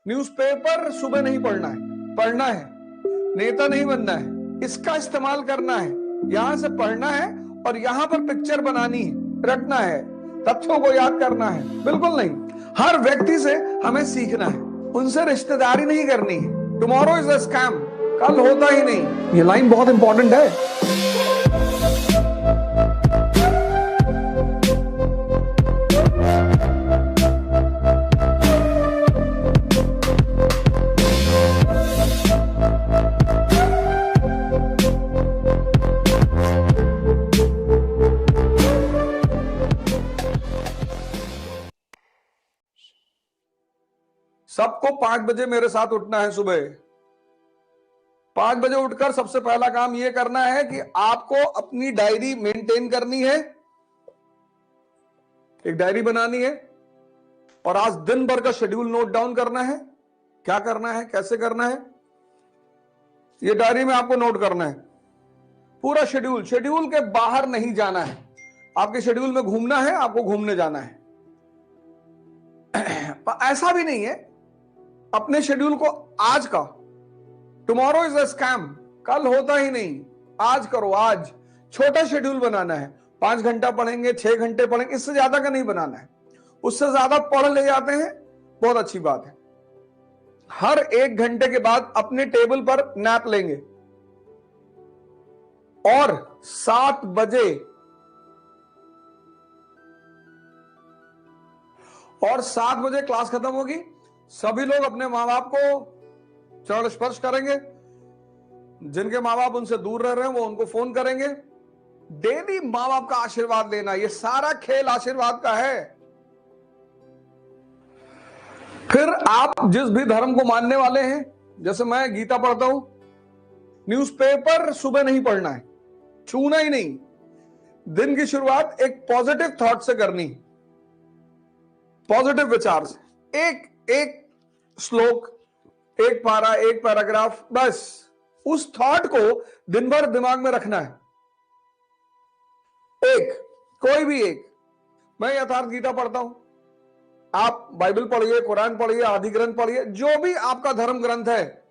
Newspaper सुबह नहीं पढ़ना है, नेता नहीं बनना है, इसका इस्तेमाल करना है, यहां से पढ़ना है और यहां पर पिक्चर बनानी है, रखना है, तथ्यों को याद करना है। बिल्कुल नहीं। हर व्यक्ति से हमें सीखना है, उनसे रिश्तेदारी नहीं करनी है। टुमारो इज अ स्कैम, कल होता ही नहीं। ये लाइन बहुत इंपॉर्टेंट है। सबको 5 बजे मेरे साथ उठना है। सुबह 5 बजे उठकर सबसे पहला काम यह करना है कि आपको अपनी डायरी मेंटेन करनी है, एक डायरी बनानी है और आज दिन भर का शेड्यूल नोट डाउन करना है। क्या करना है, कैसे करना है, यह डायरी में आपको नोट करना है। पूरा शेड्यूल, शेड्यूल के बाहर नहीं जाना है। आपके शेड्यूल में घूमना है, आपको घूमने जाना है। ऐसा भी नहीं है अपने शेड्यूल को आज का, टुमारो इज अ स्कैम, कल होता ही नहीं, आज करो। आज छोटा शेड्यूल बनाना है। 5 घंटा पढ़ेंगे, 6 घंटे पढ़ेंगे, इससे ज्यादा का नहीं बनाना है। उससे ज्यादा पढ़ ले जाते हैं, बहुत अच्छी बात है। हर 1 घंटे के बाद अपने टेबल पर नैप लेंगे और 7 बजे क्लास खत्म होगी। सभी लोग अपने माँ बाप को चरण स्पर्श करेंगे। जिनके माँ बाप उनसे दूर रह रहे हैं वो उनको फोन करेंगे। डेली माँ बाप का आशीर्वाद लेना, ये सारा खेल आशीर्वाद का है। फिर आप जिस भी धर्म को मानने वाले हैं, जैसे मैं गीता पढ़ता हूं, न्यूज़पेपर सुबह नहीं पढ़ना है, छूना ही नहीं। दिन की शुरुआत एक पॉजिटिव थॉट से करनी, पॉजिटिव विचार से। एक श्लोक, एक पारा, एक पैराग्राफ, बस उस थॉट को दिन भर दिमाग में रखना है। कोई भी एक। मैं यथार्थ गीता पढ़ता हूं, आप बाइबल पढ़िए, कुरान पढ़िए, आदि ग्रंथ पढ़िए, जो भी आपका धर्म ग्रंथ है,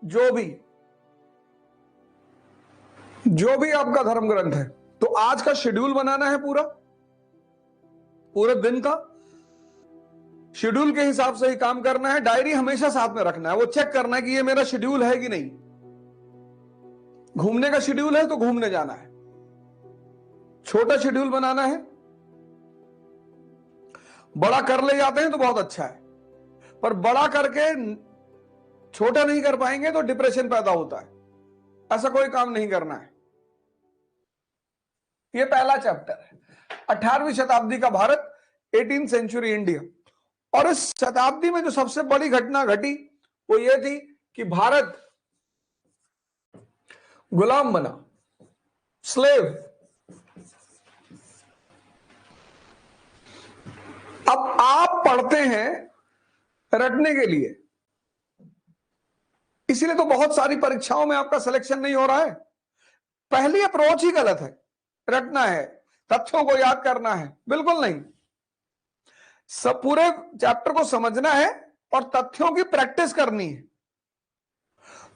जो भी आपका धर्म ग्रंथ है। तो आज का शेड्यूल बनाना है, पूरे दिन का शेड्यूल के हिसाब से ही काम करना है। डायरी हमेशा साथ में रखना है, वो चेक करना है कि ये मेरा शेड्यूल है कि नहीं। घूमने का शेड्यूल है तो घूमने जाना है। छोटा शेड्यूल बनाना है। बड़ा कर ले जाते हैं तो बहुत अच्छा है, पर बड़ा करके छोटा नहीं कर पाएंगे तो डिप्रेशन पैदा होता है। ऐसा कोई काम नहीं करना है। यह पहला चैप्टर है, 18वीं शताब्दी का भारत, 18th सेंचुरी इंडिया। और इस शताब्दी में जो सबसे बड़ी घटना घटी वो ये थी कि भारत गुलाम बना, स्लेव। अब आप पढ़ते हैं रटने के लिए, इसीलिए तो बहुत सारी परीक्षाओं में आपका सिलेक्शन नहीं हो रहा है। पहली अप्रोच ही गलत है। रटना है, तथ्यों को याद करना है, बिल्कुल नहीं। सब पूरे चैप्टर को समझना है और तथ्यों की प्रैक्टिस करनी है।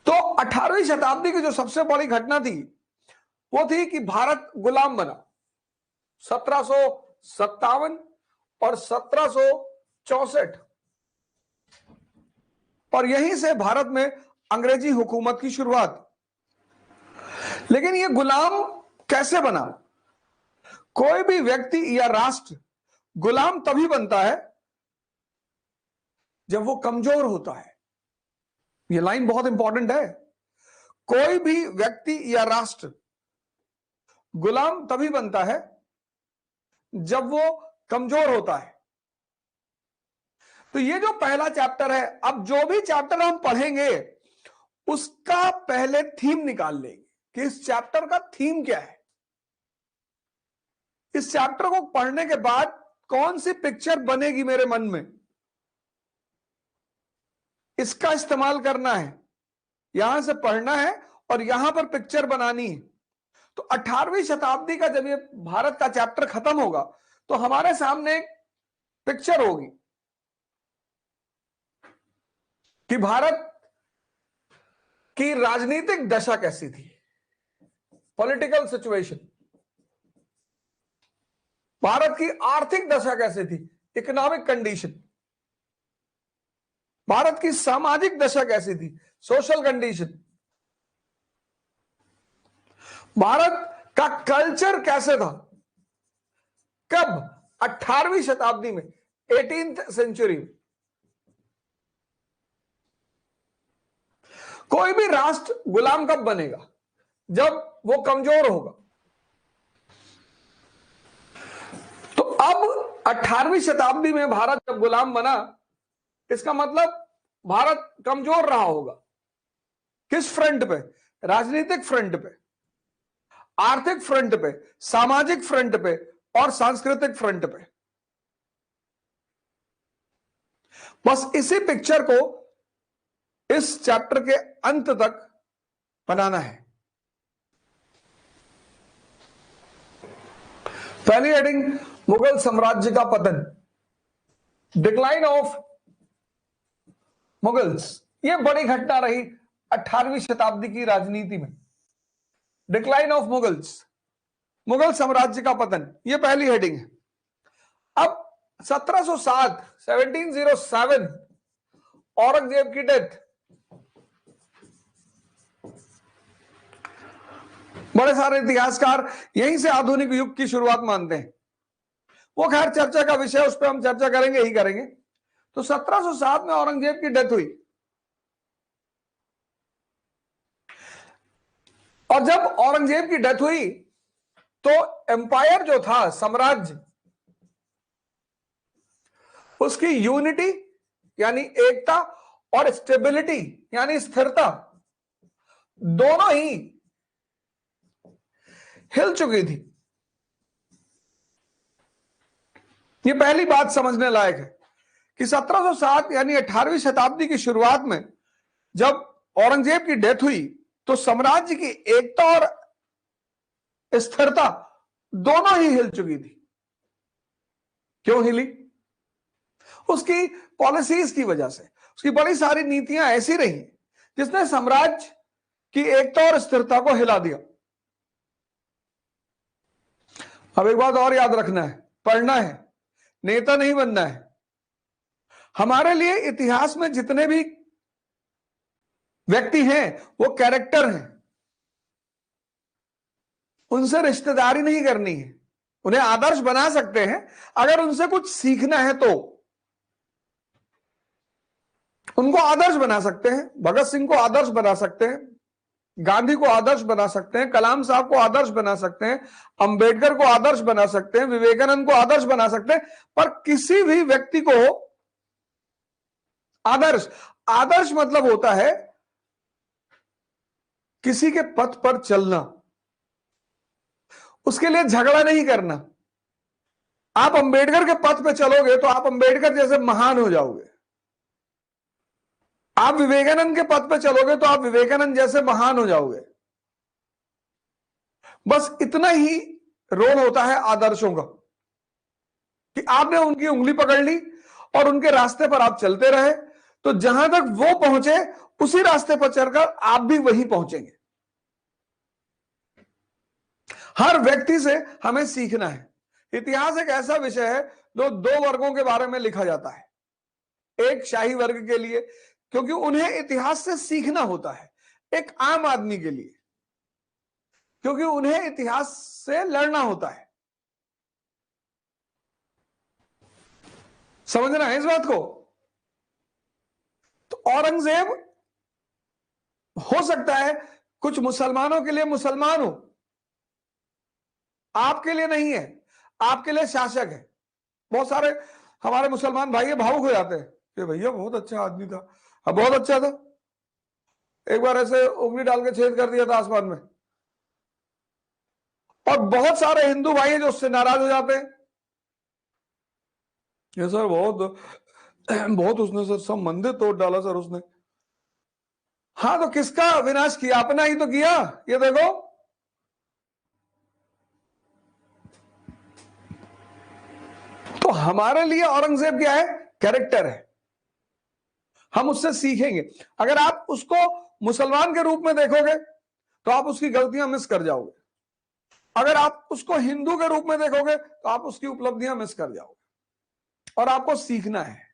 तो 18वीं शताब्दी की जो सबसे बड़ी घटना थी वो थी कि भारत गुलाम बना। 1757 और 1764, और यहीं से भारत में अंग्रेजी हुकूमत की शुरुआत। लेकिन यह गुलाम कैसे बना? कोई भी व्यक्ति या राष्ट्र गुलाम तभी बनता है जब वो कमजोर होता है। यह लाइन बहुत इंपॉर्टेंट है। कोई भी व्यक्ति या राष्ट्र गुलाम तभी बनता है जब वो कमजोर होता है। तो ये जो पहला चैप्टर है, अब जो भी चैप्टर हम पढ़ेंगे उसका पहले थीम निकाल लेंगे कि इस चैप्टर का थीम क्या है। इस चैप्टर को पढ़ने के बाद कौन सी पिक्चर बनेगी मेरे मन में, इसका इस्तेमाल करना है। यहां से पढ़ना है और यहां पर पिक्चर बनानी है। तो 18वीं शताब्दी का जब ये भारत का चैप्टर खत्म होगा तो हमारे सामने एक पिक्चर होगी। कि भारत की राजनीतिक दशा कैसी थी, पॉलिटिकल सिचुएशन, भारत की आर्थिक दशा कैसी थी, इकोनॉमिक कंडीशन, भारत की सामाजिक दशा कैसी थी, सोशल कंडीशन, भारत का कल्चर कैसे था, कब, 18वीं शताब्दी में, 18th सेंचुरी में। कोई भी राष्ट्र गुलाम कब बनेगा, जब वो कमजोर होगा। तो अब 18वीं शताब्दी में भारत जब गुलाम बना, इसका मतलब भारत कमजोर रहा होगा। किस फ्रंट पे, राजनीतिक फ्रंट पे, आर्थिक फ्रंट पे, सामाजिक फ्रंट पे और सांस्कृतिक फ्रंट पे। बस इसी पिक्चर को इस चैप्टर के अंत तक बनाना है। पहली हेडिंग, मुगल साम्राज्य का पतन, डिक्लाइन ऑफ मुगल्स। यह बड़ी घटना रही 18वीं शताब्दी की राजनीति में। डिक्लाइन ऑफ मुगल्स, मुगल साम्राज्य का पतन, यह पहली हेडिंग है। अब 1707 औरंगजेब की डेथ। बड़े सारे इतिहासकार यहीं से आधुनिक युग की शुरुआत मानते हैं। वो खैर चर्चा का विषय, उस पर हम चर्चा करेंगे ही करेंगे। तो 1707 में औरंगजेब की डेथ हुई, और जब औरंगजेब की डेथ हुई तो एम्पायर जो था, साम्राज्य, उसकी यूनिटी यानी एकता और स्टेबिलिटी यानी स्थिरता, दोनों ही हिल चुकी थी। ये पहली बात समझने लायक है कि 1707 यानी 18वीं शताब्दी की शुरुआत में जब औरंगजेब की डेथ हुई तो साम्राज्य की एकता और स्थिरता दोनों ही हिल चुकी थी। क्यों हिली? उसकी पॉलिसीज की वजह से। उसकी बड़ी सारी नीतियां ऐसी रही जिसने साम्राज्य की एकता और स्थिरता को हिला दिया। अब एक बात और याद रखना है, पढ़ना है, नेता नहीं बनना है। हमारे लिए इतिहास में जितने भी व्यक्ति हैं वो कैरेक्टर हैं, उनसे रिश्तेदारी नहीं करनी है। उन्हें आदर्श बना सकते हैं, अगर उनसे कुछ सीखना है तो उनको आदर्श बना सकते हैं। भगत सिंह को आदर्श बना सकते हैं, गांधी को आदर्श बना सकते हैं, कलाम साहब को आदर्श बना सकते हैं, अंबेडकर को आदर्श बना सकते हैं, विवेकानंद को आदर्श बना सकते हैं, पर किसी भी व्यक्ति को आदर्श, आदर्श मतलब होता है किसी के पथ पर चलना, उसके लिए झगड़ा नहीं करना। आप अंबेडकर के पथ पर चलोगे तो आप अंबेडकर जैसे महान हो जाओगे। आप विवेकानंद के पथ पर चलोगे तो आप विवेकानंद जैसे महान हो जाओगे। बस इतना ही रोल होता है आदर्शों का कि आपने उनकी उंगली पकड़ ली और उनके रास्ते पर आप चलते रहे, तो जहां तक वो पहुंचे उसी रास्ते पर चलकर आप भी वहीं पहुंचेंगे। हर व्यक्ति से हमें सीखना है। इतिहास एक ऐसा विषय है जो दो वर्गों के बारे में लिखा जाता है। एक शाही वर्ग के लिए, क्योंकि उन्हें इतिहास से सीखना होता है। एक आम आदमी के लिए, क्योंकि उन्हें इतिहास से लड़ना होता है। समझना है इस बात को। तो औरंगजेब हो सकता है कुछ मुसलमानों के लिए मुसलमान हो, आपके लिए नहीं है, आपके लिए शासक है। बहुत सारे हमारे मुसलमान भाई भावुक हो जाते हैं कि भैया बहुत अच्छा आदमी था, अब बहुत अच्छा था, एक बार ऐसे उंगली डाल के छेद कर दिया था आसमान में। और बहुत सारे हिंदू भाई हैं जो उससे नाराज हो जाते हैं, ये सर बहुत बहुत उसने सर सब मंदिर तोड़ डाला सर उसने। हाँ तो किसका विनाश किया? अपना ही तो किया। ये देखो, तो हमारे लिए औरंगजेब क्या है? कैरेक्टर है। हम उससे सीखेंगे। अगर आप उसको मुसलमान के रूप में देखोगे तो आप उसकी गलतियां मिस कर जाओगे, अगर आप उसको हिंदू के रूप में देखोगे तो आप उसकी उपलब्धियां मिस कर जाओगे। और आपको सीखना है,